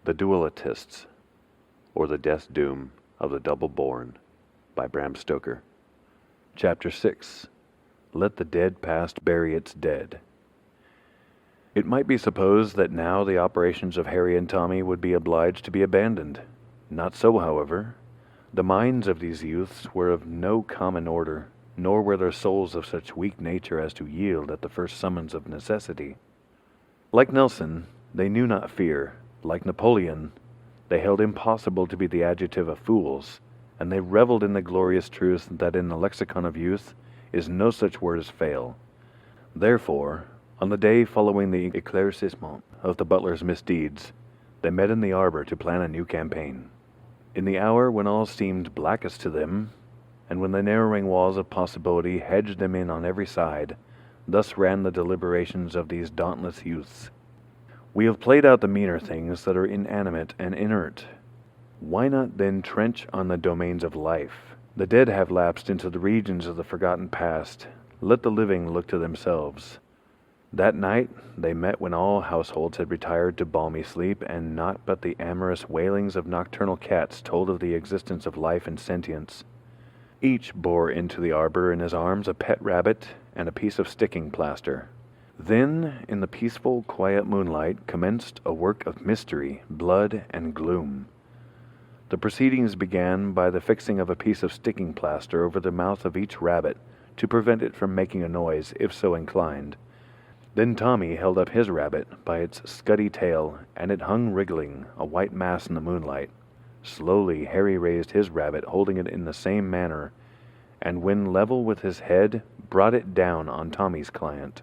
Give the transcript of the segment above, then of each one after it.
The Dualitists, or the Death Doom of the Double Born, by Bram Stoker. Chapter 6. Let the Dead Past Bury its Dead. It might be supposed that now the operations of Harry and Tommy would be obliged to be abandoned. Not so, however. The minds of these youths were of no common order, nor were their souls of such weak nature as to yield at the first summons of necessity. Like Nelson, they knew not fear. Like Napoleon, they held impossible to be the adjective of fools, and they reveled in the glorious truth that in the lexicon of youth is no such word as fail. Therefore, on the day following the éclaircissement of the butler's misdeeds, they met in the arbor to plan a new campaign. In the hour when all seemed blackest to them, and when the narrowing walls of possibility hedged them in on every side, thus ran the deliberations of these dauntless youths. We have played out the meaner things that are inanimate and inert. Why not then trench on the domains of life? The dead have lapsed into the regions of the forgotten past. Let the living look to themselves. That night they met when all households had retired to balmy sleep, and naught but the amorous wailings of nocturnal cats told of the existence of life and sentience. Each bore into the arbor in his arms a pet rabbit and a piece of sticking plaster. Then, in the peaceful, quiet moonlight, commenced a work of mystery, blood, and gloom. The proceedings began by the fixing of a piece of sticking plaster over the mouth of each rabbit, to prevent it from making a noise, if so inclined. Then Tommy held up his rabbit by its scuddy tail, and it hung wriggling, a white mass in the moonlight. Slowly Harry raised his rabbit, holding it in the same manner, and when level with his head, brought it down on Tommy's client.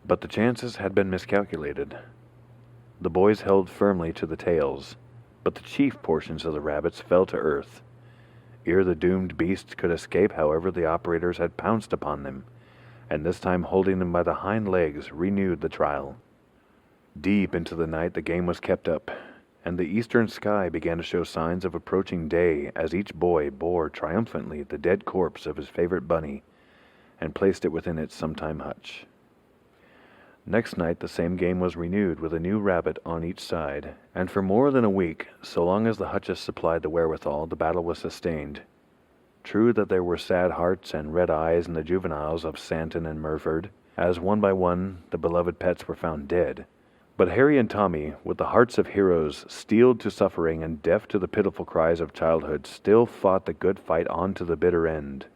But the chances had been miscalculated. The boys held firmly to the tails, but the chief portions of the rabbits fell to earth. Ere the doomed beasts could escape, however, the operators had pounced upon them, and this time holding them by the hind legs, renewed the trial. Deep into the night the game was kept up, and the eastern sky began to show signs of approaching day as each boy bore triumphantly the dead corpse of his favorite bunny, and placed it within its sometime hutch. Next night the same game was renewed, with a new rabbit on each side, and for more than a week, so long as the hutches supplied the wherewithal, the battle was sustained. True that there were sad hearts and red eyes in the juveniles of Santon and Murford, as one by one the beloved pets were found dead. But Harry and Tommy, with the hearts of heroes, steeled to suffering and deaf to the pitiful cries of childhood, still fought the good fight on to the bitter end.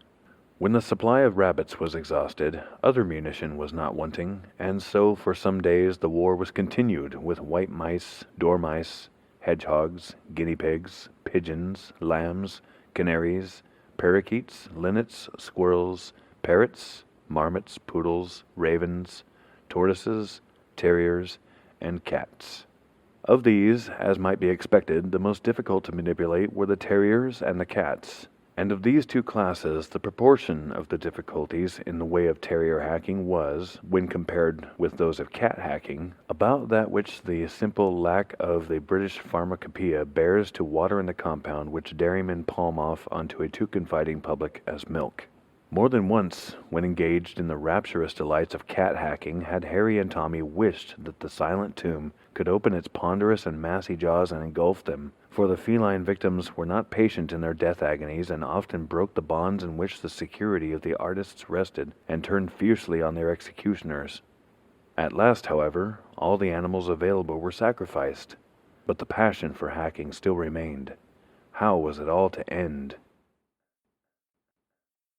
When the supply of rabbits was exhausted, other munition was not wanting, and so for some days the war was continued with white mice, dormice, hedgehogs, guinea pigs, pigeons, lambs, canaries, parakeets, linnets, squirrels, parrots, marmots, poodles, ravens, tortoises, terriers, and cats. Of these, as might be expected, the most difficult to manipulate were the terriers and the cats. And of these two classes, the proportion of the difficulties in the way of terrier hacking was, when compared with those of cat hacking, about that which the simple lack of the British pharmacopoeia bears to water in the compound which dairymen palm off onto a too confiding public as milk. More than once, when engaged in the rapturous delights of cat hacking, had Harry and Tommy wished that the silent tomb could open its ponderous and massy jaws and engulf them, for the feline victims were not patient in their death agonies, and often broke the bonds in which the security of the artists rested, and turned fiercely on their executioners. At last, however, all the animals available were sacrificed, but the passion for hacking still remained. How was it all to end?